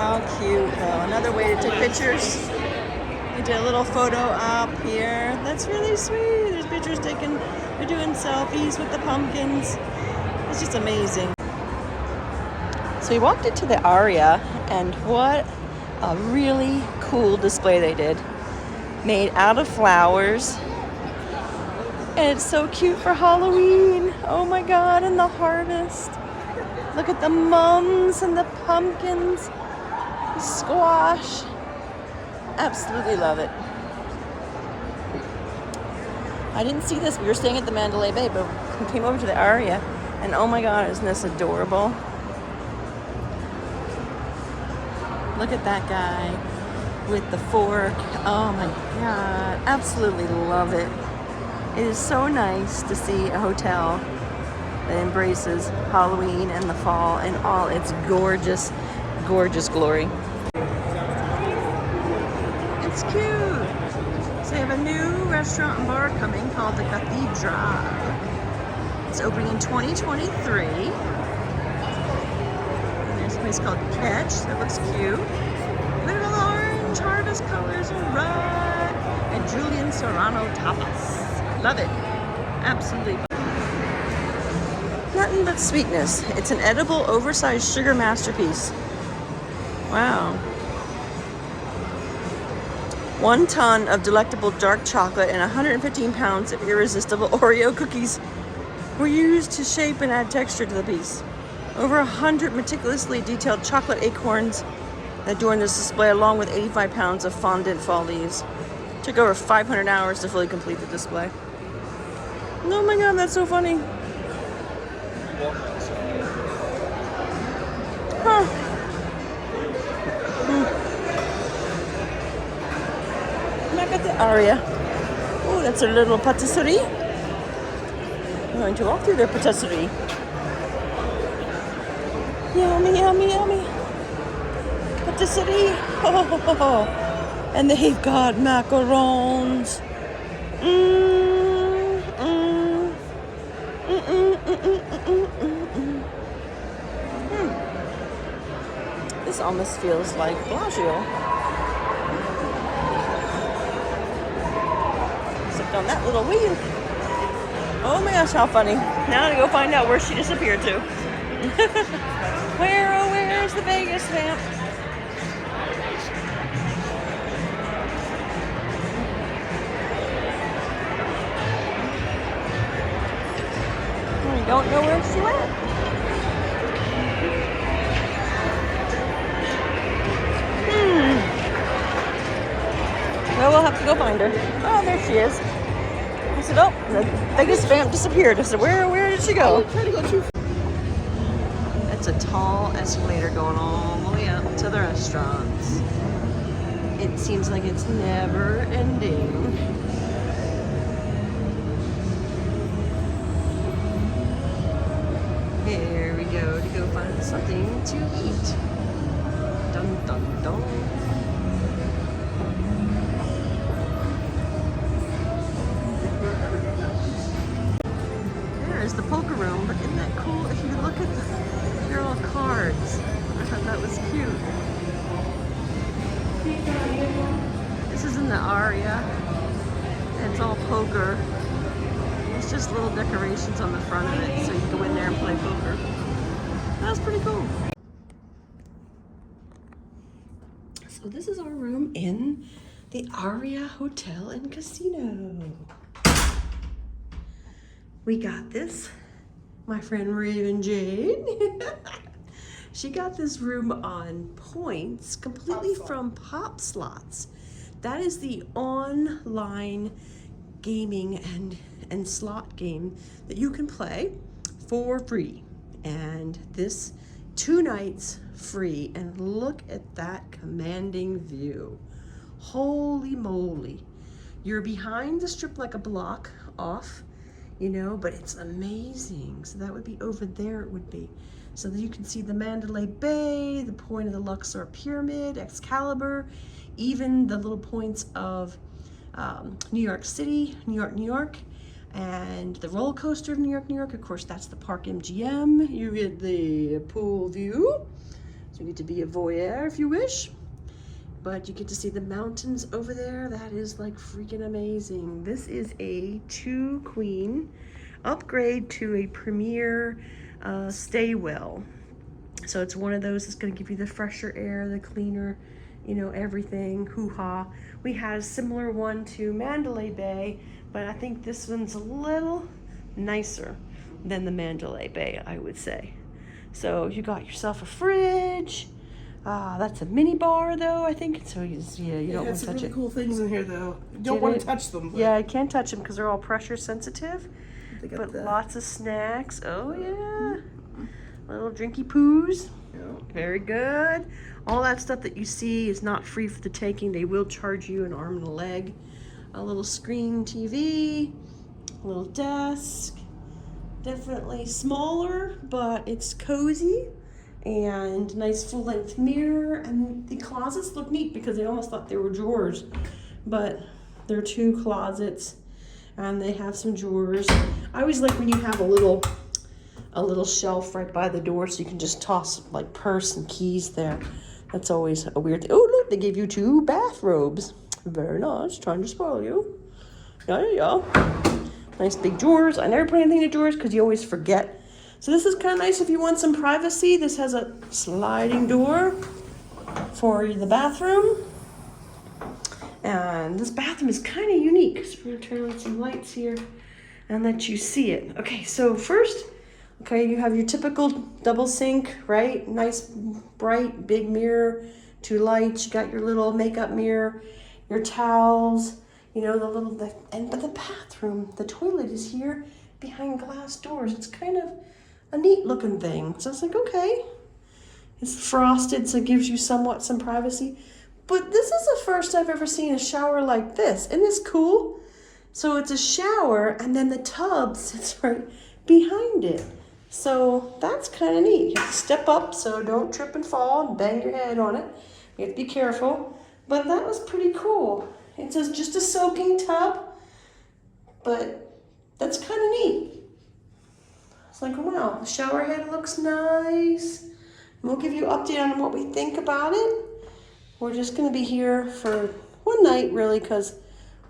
How cute though. Another way to take pictures. We did a little photo op here. That's really sweet. There's pictures taken. We're doing selfies with the pumpkins. It's just amazing. So we walked into the Aria, and what a really cool display they did. Made out of flowers. And it's so cute for Halloween. Oh my God, and the harvest. Look at the mums and the pumpkins, the squash. Absolutely love it. I didn't see this. We were staying at the Mandalay Bay, but we came over to the Aria, and oh my God, isn't this adorable? Look at that guy with the fork. Oh my God, absolutely love it. It is so nice to see a hotel that embraces Halloween and the fall in all its gorgeous, gorgeous glory. It's cute. So they have a new restaurant and bar coming called the Cathedral. It's opening in 2023. And there's a place called Catch that looks cute. Look at all the orange harvest colors, alright. And Julian Serrano tapas. Love it. Absolutely. Nothing but sweetness. It's an edible, oversized sugar masterpiece. Wow. 1 ton of delectable dark chocolate and 115 pounds of irresistible Oreo cookies were used to shape and add texture to the piece. Over 100 meticulously detailed chocolate acorns adorn this display, along with 85 pounds of fondant fall leaves. Took over 500 hours to fully complete the display. Oh my God, that's so funny. Huh. Back at the Aria. Oh, that's a little patisserie. I'm going to walk through their patisserie. Yummy, yummy, yummy. Patisserie. Oh, and they've got macarons. This almost feels like Bellagio. Except on that little wheel. Oh my gosh, how funny. Now to go find out where she disappeared to. Where's the Vegas Vamp? I don't know where she went. Well, we'll have to go find her. Oh, there she is. I said, oh, the Vegas Vamp disappeared. I said, where did she go? It's a tall escalator going all the way up to the restaurants. It seems like it's never ending. Here we go to go find something to eat. Dun dun dun. There's the poker room, but isn't that cool? If you look at they're all cards. I thought that was cute. This is in the Aria, and it's all poker. It's just little decorations on the front of it, so you go in there and play poker. That's pretty cool. So this is our room in the Aria Hotel and Casino. We got this, my friend Raven Jade. She got this room on points completely from Popslots. That is the online gaming and slot game that you can play for free. And this 2 nights free, and look at that commanding view. Holy moly. You're behind the strip like a block off, you know, but it's amazing. So that would be over there, it would be. So that you can see the Mandalay Bay, the point of the Luxor Pyramid, Excalibur, even the little points of New York City, New York, and the roller coaster of New York. Of course, that's the Park MGM. You get the pool view. It's You get to be a voyeur if you wish. But you get to see the mountains over there. That is like freaking amazing. This is a 2-queen upgrade to a premier stay well. So it's one of those that's going to give you the fresher air, the cleaner, you know, everything. Hoo-ha. We had a similar one to Mandalay Bay, but I think this one's a little nicer than the Mandalay Bay, I would say. So you got yourself a fridge. That's a mini bar though, I think. So you don't want to touch really it. Cool things in here though. You don't want to touch them. But... Yeah, I can't touch them because they're all pressure sensitive. But the... lots of snacks. Oh yeah. Little drinky poos. Yeah. Very good. All that stuff that you see is not free for the taking. They will charge you an arm and a leg. A little screen TV, a little desk. Definitely smaller, but it's cozy. And nice full-length mirror. And the closets look neat because they almost thought they were drawers. But they're 2 closets. And they have some drawers. I always like when you have a little shelf right by the door so you can just toss like purse and keys there. That's always a weird thing. Oh look, they gave you 2 bathrobes. Very nice, trying to spoil you. Yeah. Nice big drawers. I never put anything in drawers because you always forget. So this is kind of nice if you want some privacy. This has a sliding door for the bathroom. And this bathroom is kind of unique. So we're going to turn on some lights here and let you see it. Okay, so first, you have your typical double sink, right? Nice, bright, big mirror, 2 lights. You got your little makeup mirror, your towels, you know, but the bathroom, the toilet is here behind glass doors. It's kind of a neat looking thing. So it's like, okay, it's frosted, so it gives you somewhat some privacy. But this is the first I've ever seen a shower like this. Isn't this cool? So it's a shower and then the tub sits right behind it. So that's kind of neat. You have to step up so don't trip and fall and bang your head on it. You have to be careful. But that was pretty cool. It says just a soaking tub, but that's kind of neat. It's like, wow, the shower head looks nice. And we'll give you an update on what we think about it. We're just going to be here for one night, really, because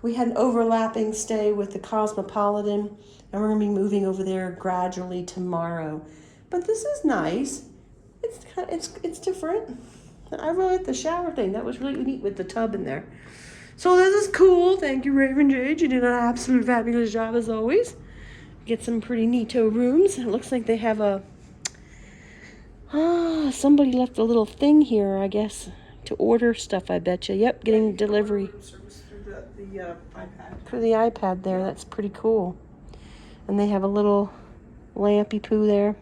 we had an overlapping stay with the Cosmopolitan, and we're going to be moving over there gradually tomorrow. But this is nice. It's different. I really like the shower thing. That was really neat with the tub in there. So this is cool. Thank you, Raven Jade. You did an absolute fabulous job as always. Get some pretty neato rooms. It looks like they have somebody left a little thing here, I guess, to order stuff, I bet you. Yep, getting delivery. The iPad. For the iPad there, that's pretty cool. And they have a little lampy poo there.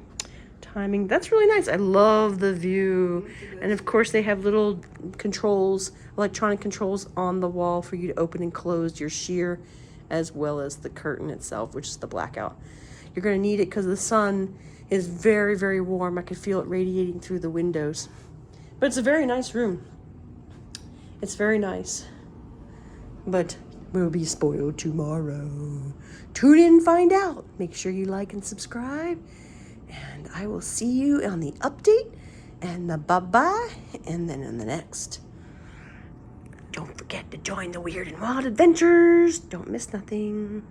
Timing. That's really nice. I love the view. And of course they have little controls, electronic controls on the wall for you to open and close your sheer as well as the curtain itself, which is the blackout. You're going to need it because the sun is very, very warm. I could feel it radiating through the windows. But it's a very nice room. It's very nice. But we'll be spoiled tomorrow. Tune in and find out. Make sure you like and subscribe. And I will see you on the update and the bye-bye and then in the next. Don't forget to join the Weird and Wild Adventures. Don't miss nothing.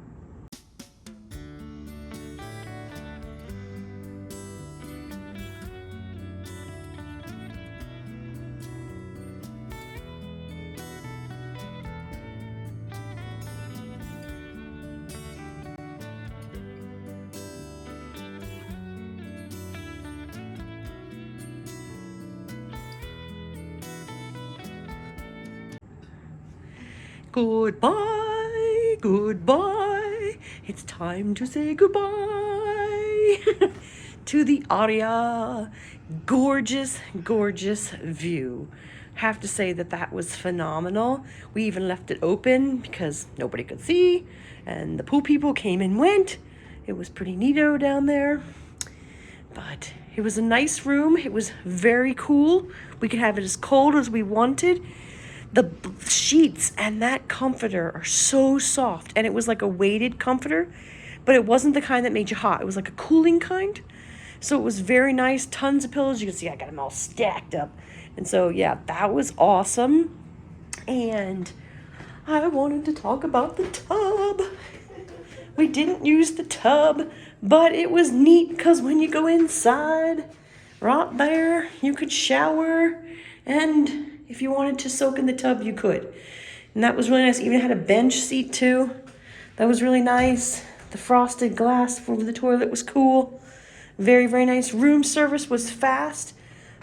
Goodbye, goodbye. It's time to say goodbye to the Aria. Gorgeous, gorgeous view. Have to say that was phenomenal. We even left it open because nobody could see, and the pool people came and went. It was pretty neato down there. But it was a nice room. It was very cool. We could have it as cold as we wanted. The sheets and that comforter are so soft. And it was like a weighted comforter, but it wasn't the kind that made you hot. It was like a cooling kind. So it was very nice. Tons of pillows. You can see I got them all stacked up. And so, yeah, that was awesome. And I wanted to talk about the tub. We didn't use the tub, but it was neat because when you go inside, right there, you could shower. And if you wanted to soak in the tub, you could. And that was really nice. Even had a bench seat too. That was really nice. The frosted glass over the toilet was cool. Very, very nice. Room service was fast.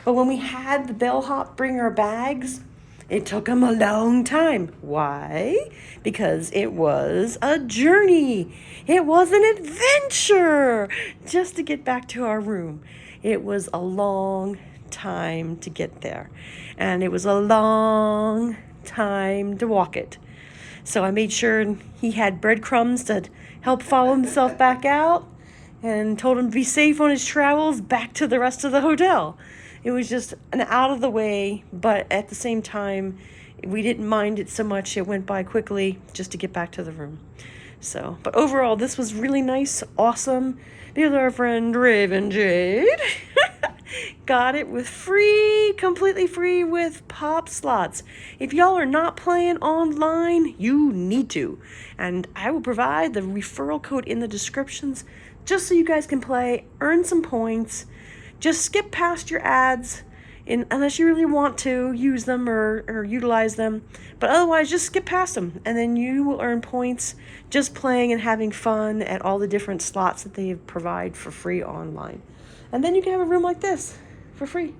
But when we had the bellhop bring our bags, it took him a long time. Why? Because it was a journey. It was an adventure just to get back to our room. It was a long time to get there. And it was a long time to walk it. So I made sure he had breadcrumbs to help follow himself back out and told him to be safe on his travels back to the rest of the hotel. It was just an out of the way, but at the same time, we didn't mind it so much. It went by quickly just to get back to the room. So, but overall, this was really nice, awesome. Because our friend Raven Jade got it with completely free with Popslots. If y'all are not playing online, you need to. And I will provide the referral code in the descriptions just so you guys can play, earn some points. Just skip past your ads unless you really want to use them or utilize them. But otherwise, just skip past them. And then you will earn points just playing and having fun at all the different slots that they provide for free online. And then you can have a room like this for free.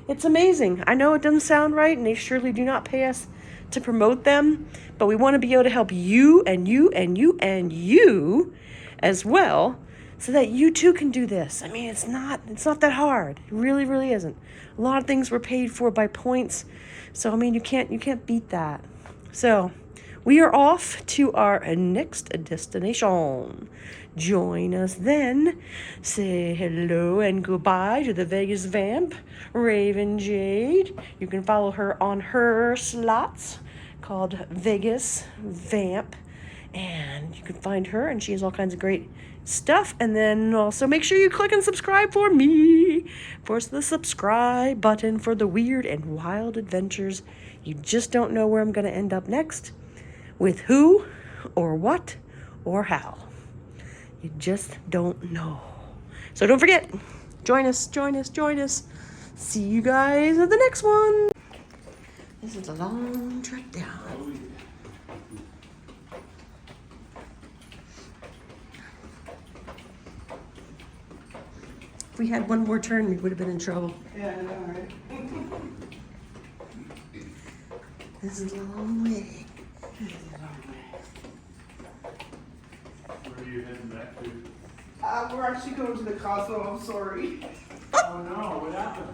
It's amazing. I know it doesn't sound right, and they surely do not pay us to promote them. But we want to be able to help you and you and you and you as well, so that you too can do this. I mean, it's not that hard. It really, really isn't. A lot of things were paid for by points. So, I mean, you can't beat that. So, we are off to our next destination. Join us then. Say hello and goodbye to the Vegas Vamp, Raven Jade. You can follow her on her slots called Vegas Vamp. And you can find her, and she has all kinds of great stuff. And then also make sure you click and subscribe for me. Force the subscribe button for the weird and wild adventures. You just don't know where I'm going to end up next, with who or what or how. You just don't know. So don't forget, join us. See you guys at the next one. This is a long trek down. If we had one more turn, we would have been in trouble. Yeah, I know, right? This is a long way. Where are you heading back to? We're actually going to the Cosmo. I'm sorry. Oh no, what happened?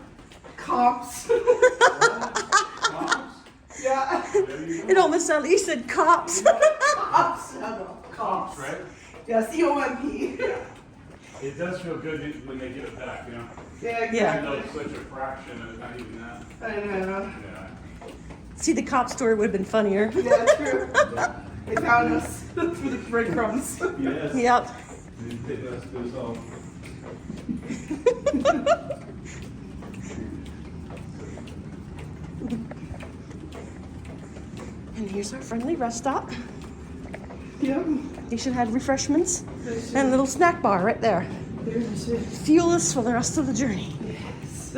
Cops. Cops? Yeah. There you go. It almost sounded like you said cops. Cops. No, Cops, right? Yeah, C-O-M-P. Yeah. It does feel good when they give it back, you know? Yeah, Yeah. Even though exactly. it's such a fraction, it's not even that. I know. Yeah. See, the cop story would have been funnier. Yeah, true. They found us through the breadcrumbs. Yes. Yep. They take us to us all. And here's our friendly rest stop. Yep. You should have refreshments and a little snack bar right there. There's it. Fuel us for the rest of the journey. Yes.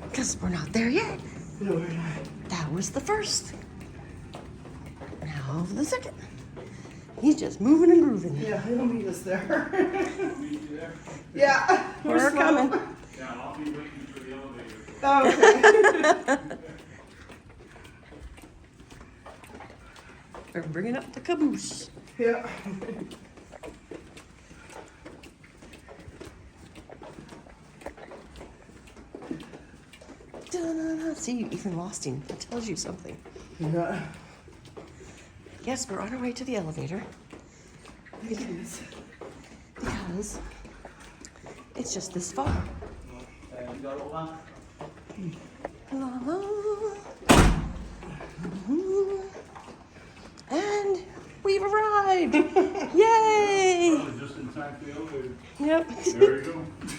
Because we're not there yet. No, we're not. That was the first. Now for the second. He's just moving and grooving. Yeah, he'll meet us there. Meet you there? Yeah. We're slow. coming. Yeah, I'll be waiting for the elevator. Oh, okay. We're bringing up the caboose. Yeah. Da-na-na. See, you even lost him. That tells you something. Yeah. Yes, we're on our way to the elevator. Yes. Because it's just this far. La, la. Mhm. And we've arrived! Yay! Just in time. time for the elevator. Yep. There you go.